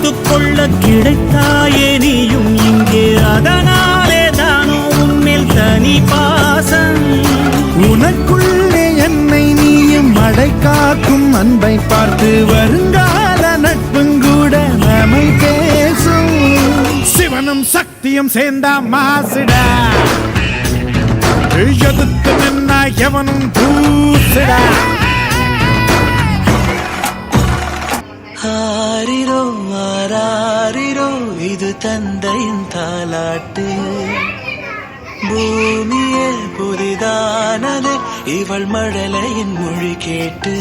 கொள்ள கிடைத்தாயே நீயும் இங்கே. அதனாலே தானோ உன்மேல் தனி பாசம். உனக்குள்ளே என்னை நீயும் அடை காக்கும் அன்பை பார்த்து வருங்கால நட்புங்கூட நம்மை பேசும். சிவனும் சக்தியும் சேர்ந்தா மாசுடா, எதுக்கு நின்னா எவனும் பூசுடா. ஆரிரோ ஆராரிரோ இது தந்தையின் தாலாட்டு. பூமியே புதிதானது இவள் மழலையின் மொழி கேட்டு.